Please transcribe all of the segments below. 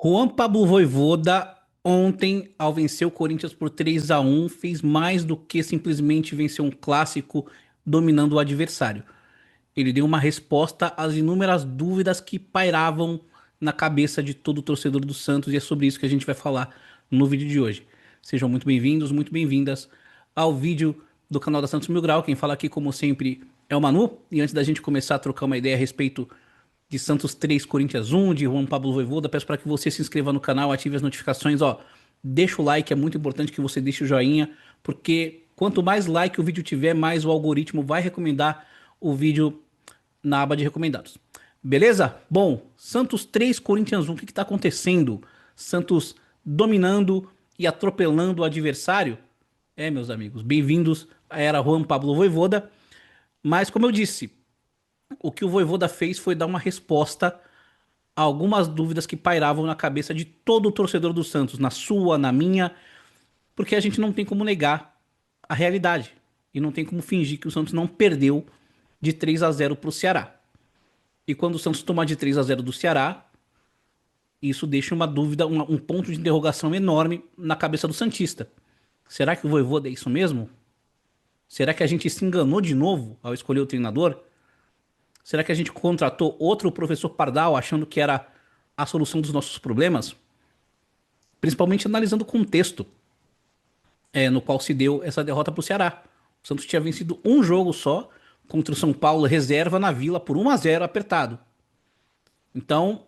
Juan Pablo Vojvoda ontem, ao vencer o Corinthians por 3-1, fez mais do que simplesmente vencer um clássico dominando o adversário. Ele deu uma resposta às inúmeras dúvidas que pairavam na cabeça de todo torcedor do Santos e é sobre isso que a gente vai falar no vídeo de hoje. Sejam muito bem-vindos, muito bem-vindas ao vídeo do canal da Santos Mil Grau. Quem fala aqui, como sempre, é o Manu. E antes da gente começar a trocar uma ideia a respeito de Santos 3, Corinthians 1, de Juan Pablo Vojvoda, peço para que você se inscreva no canal, ative as notificações, ó, deixa o like, é muito importante que você deixe o joinha, porque quanto mais like o vídeo tiver, mais o algoritmo vai recomendar o vídeo na aba de recomendados. Beleza? Bom, Santos 3, Corinthians 1, o que está acontecendo? Santos dominando e atropelando o adversário? É, meus amigos, bem-vindos à era Juan Pablo Vojvoda. Mas, como eu disse, o que o Vojvoda fez foi dar uma resposta a algumas dúvidas que pairavam na cabeça de todo o torcedor do Santos, na sua, na minha, porque a gente não tem como negar a realidade e não tem como fingir que o Santos não perdeu de 3-0 para o Ceará. E quando o Santos toma de 3-0 do Ceará, isso deixa uma dúvida, um ponto de interrogação enorme na cabeça do Santista. Será que o Vojvoda é isso mesmo? Será que a gente se enganou de novo ao escolher o treinador? Será que a gente contratou outro professor Pardal achando que era a solução dos nossos problemas? Principalmente analisando o contexto no qual se deu essa derrota para o Ceará. O Santos tinha vencido um jogo só contra o São Paulo reserva na Vila por 1-0 apertado. Então,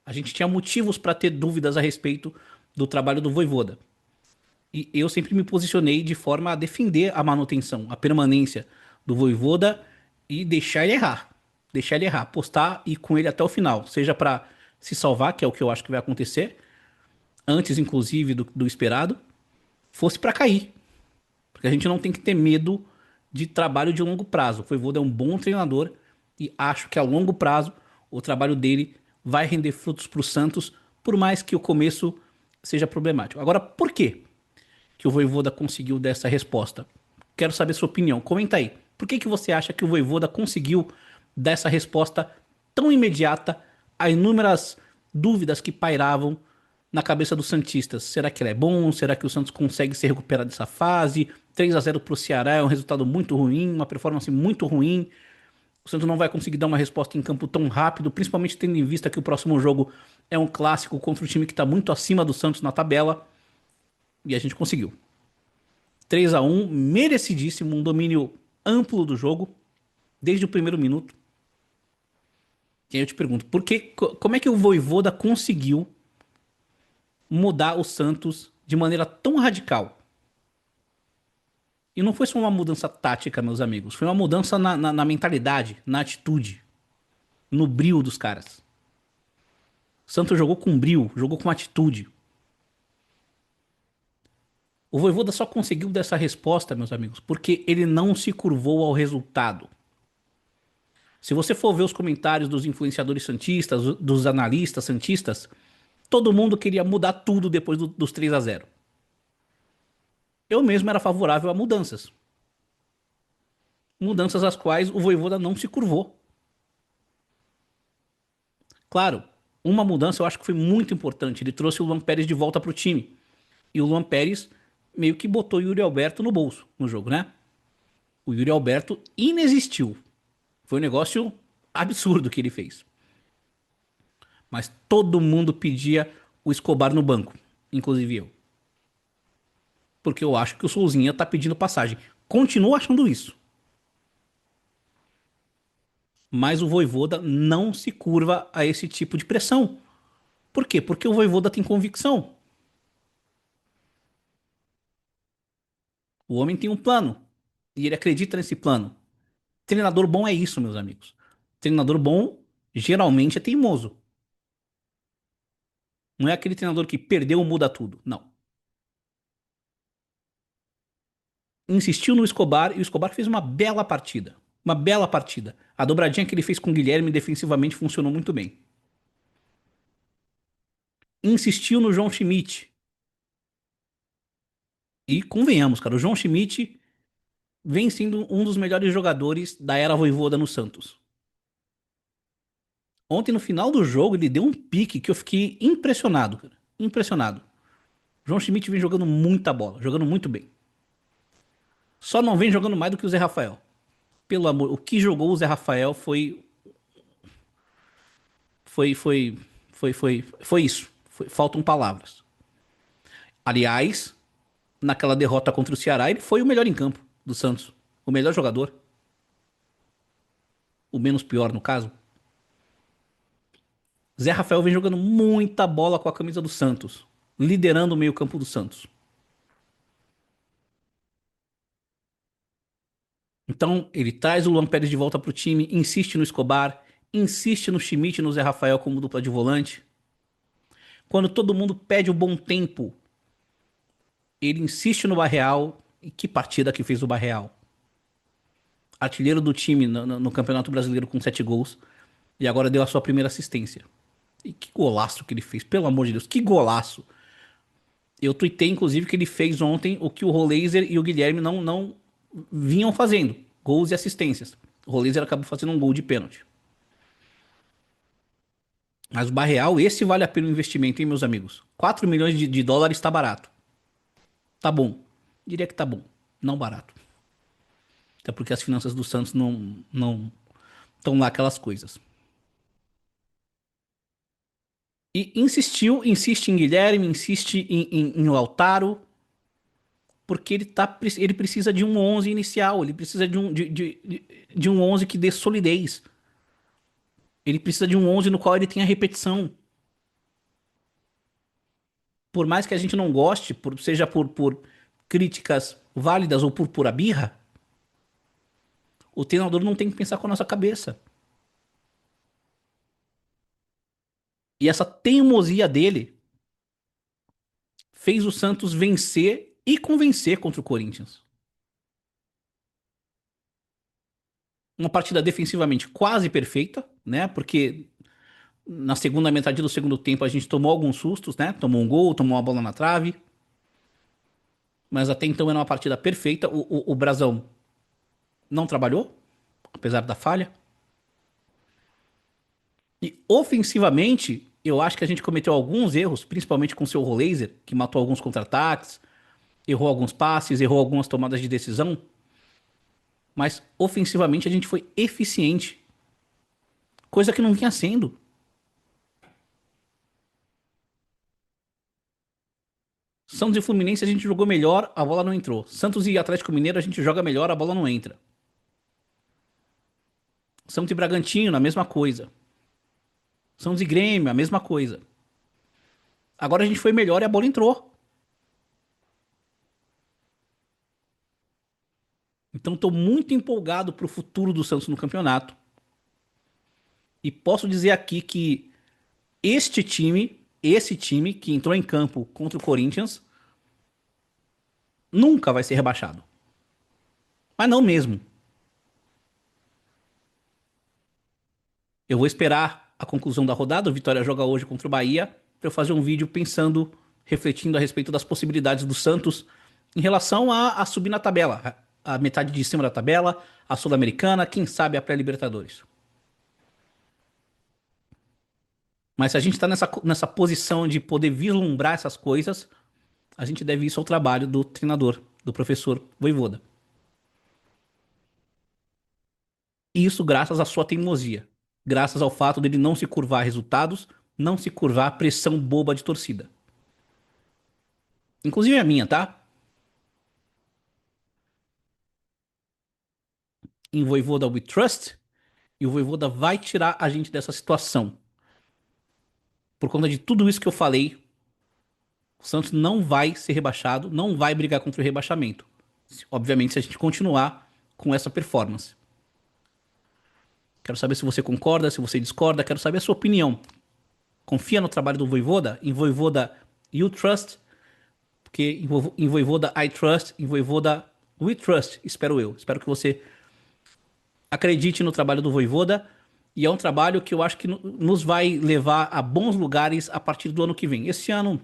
a gente tinha motivos para ter dúvidas a respeito do trabalho do Vojvoda. E eu sempre me posicionei de forma a defender a manutenção, a permanência do Vojvoda e deixar ele errar. Deixar ele errar, apostar e ir com ele até o final. Seja para se salvar, que é o que eu acho que vai acontecer, antes inclusive do esperado, fosse para cair. Porque a gente não tem que ter medo de trabalho de longo prazo. O Vojvoda é um bom treinador e acho que a longo prazo o trabalho dele vai render frutos para o Santos, por mais que o começo seja problemático. Agora, por quê que o Vojvoda conseguiu dessa resposta? Quero saber sua opinião. Comenta aí. Por que você acha que o Vojvoda conseguiu dar essa resposta tão imediata a inúmeras dúvidas que pairavam na cabeça dos santistas? Será que ele é bom? Será que o Santos consegue se recuperar dessa fase? 3-0 para o Ceará é um resultado muito ruim, uma performance muito ruim. O Santos não vai conseguir dar uma resposta em campo tão rápido, principalmente tendo em vista que o próximo jogo é um clássico contra um time que está muito acima do Santos na tabela. E a gente conseguiu. 3-1, merecidíssimo, um domínio amplo do jogo, desde o primeiro minuto. E aí eu te pergunto, como é que o Vojvoda conseguiu mudar o Santos de maneira tão radical? E não foi só uma mudança tática, meus amigos, foi uma mudança na mentalidade, na atitude, no brio dos caras. O Santos jogou com brio, jogou com atitude. O Vojvoda só conseguiu dessa resposta, meus amigos, porque ele não se curvou ao resultado. Se você for ver os comentários dos influenciadores santistas, dos analistas santistas, todo mundo queria mudar tudo depois dos 3-0. Eu mesmo era favorável a mudanças. Mudanças às quais o Vojvoda não se curvou. Claro, uma mudança eu acho que foi muito importante. Ele trouxe o Luan Pérez de volta para o time. E o Luan Pérez meio que botou o Yuri Alberto no bolso no jogo, né? O Yuri Alberto inexistiu. Foi um negócio absurdo que ele fez. Mas todo mundo pedia o Escobar no banco, inclusive eu. Porque eu acho que o Souzinha tá pedindo passagem. Continuo achando isso. Mas o Vojvoda não se curva a esse tipo de pressão. Por quê? Porque o Vojvoda tem convicção. O homem tem um plano. E ele acredita nesse plano. Treinador bom é isso, meus amigos. Treinador bom geralmente é teimoso. Não é aquele treinador que perdeu muda tudo. Não. Insistiu no Escobar e o Escobar fez uma bela partida. Uma bela partida. A dobradinha que ele fez com o Guilherme defensivamente funcionou muito bem. Insistiu no João Schmidt. E convenhamos, cara, o João Schmidt vem sendo um dos melhores jogadores da era Vojvoda no Santos. Ontem, no final do jogo, ele deu um pique que eu fiquei impressionado, cara. Impressionado. João Schmidt vem jogando muita bola, jogando muito bem. Só não vem jogando mais do que o Zé Rafael. Pelo amor, o que jogou o Zé Rafael foi, foi, foi isso. Faltam palavras. Aliás, naquela derrota contra o Ceará, ele foi o melhor em campo do Santos. O melhor jogador. O menos pior, no caso. Zé Rafael vem jogando muita bola com a camisa do Santos. Liderando o meio-campo do Santos. Então, ele traz o Luan Pérez de volta pro time, insiste no Escobar, insiste no Schmidt e no Zé Rafael como dupla de volante. Quando todo mundo pede o bom tempo, ele insiste no Barreal. E que partida que fez o Barreal. Artilheiro do time no Campeonato Brasileiro com 7 gols. E agora deu a sua primeira assistência. E que golaço que ele fez, pelo amor de Deus, que golaço. Eu tuitei, inclusive, que ele fez ontem o que o Rolaser e o Guilherme não vinham fazendo. Gols e assistências. O Rolaser acabou fazendo um gol de pênalti. Mas o Barreal, esse vale a pena o investimento, hein, meus amigos? 4 milhões de dólares está barato. Tá bom. Diria que tá bom. Não barato. Até porque as finanças do Santos não estão lá aquelas coisas. E insistiu, insiste em Guilherme, insiste em Lautaro, porque ele precisa de um 11 inicial, ele precisa de um 11 que dê solidez. Ele precisa de um 11 no qual ele tenha repetição. Por mais que a gente não goste, seja por críticas válidas ou por pura birra, o treinador não tem que pensar com a nossa cabeça. E essa teimosia dele fez o Santos vencer e convencer contra o Corinthians. Uma partida defensivamente quase perfeita, né? Porque na segunda metade do segundo tempo a gente tomou alguns sustos, né? Tomou um gol, tomou uma bola na trave. Mas até então era uma partida perfeita. O Brasão não trabalhou, apesar da falha. E ofensivamente, eu acho que a gente cometeu alguns erros, principalmente com o seu Laser, que matou alguns contra-ataques, errou alguns passes, errou algumas tomadas de decisão. Mas ofensivamente a gente foi eficiente, coisa que não vinha sendo. Santos e Fluminense a gente jogou melhor, a bola não entrou. Santos e Atlético Mineiro a gente joga melhor, a bola não entra. Santos e Bragantino, a mesma coisa. Santos e Grêmio, a mesma coisa. Agora a gente foi melhor e a bola entrou. Então estou muito empolgado para o futuro do Santos no campeonato. E posso dizer aqui que esse time que entrou em campo contra o Corinthians, nunca vai ser rebaixado. Mas não mesmo. Eu vou esperar a conclusão da rodada. O Vitória joga hoje contra o Bahia para eu fazer um vídeo pensando, refletindo a respeito das possibilidades do Santos em relação a subir na tabela, a metade de cima da tabela, a Sul-Americana, quem sabe a pré-Libertadores. Mas se a gente está nessa posição de poder vislumbrar essas coisas, a gente deve isso ao trabalho do treinador, do professor Vojvoda. E isso graças à sua teimosia, graças ao fato dele não se curvar a resultados, não se curvar a pressão boba de torcida. Inclusive a minha, tá? Em Vojvoda we trust, e o Vojvoda vai tirar a gente dessa situação. Por conta de tudo isso que eu falei, o Santos não vai ser rebaixado, não vai brigar contra o rebaixamento. Obviamente, se a gente continuar com essa performance. Quero saber se você concorda, se você discorda, quero saber a sua opinião. Confia no trabalho do Vojvoda? Em Vojvoda you trust? Porque em Vojvoda I trust, em Vojvoda we trust, espero eu. Espero que você acredite no trabalho do Vojvoda. E é um trabalho que eu acho que nos vai levar a bons lugares a partir do ano que vem. Esse ano,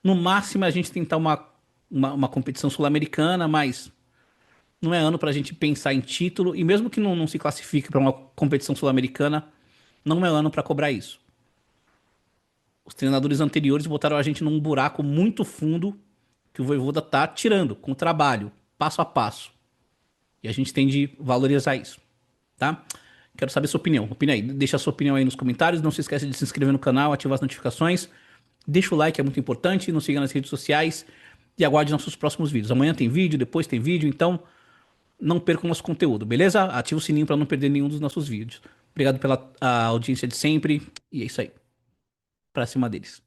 no máximo, a gente tentar uma competição sul-americana, mas não é ano para a gente pensar em título. E mesmo que não se classifique para uma competição sul-americana, Não é ano para cobrar isso. Os treinadores anteriores botaram a gente num buraco muito fundo que o Voivoda tá tirando com o trabalho, passo a passo. E a gente tem de valorizar isso, tá? Quero saber sua opinião. Opina aí, deixa a sua opinião aí nos comentários. Não se esqueça de se inscrever no canal, ativar as notificações. Deixa o like, é muito importante. Nos siga nas redes sociais e aguarde nossos próximos vídeos. Amanhã tem vídeo, depois tem vídeo, então não perca o nosso conteúdo, beleza? Ativa o sininho para não perder nenhum dos nossos vídeos. Obrigado pela audiência de sempre e é isso aí. Pra cima deles.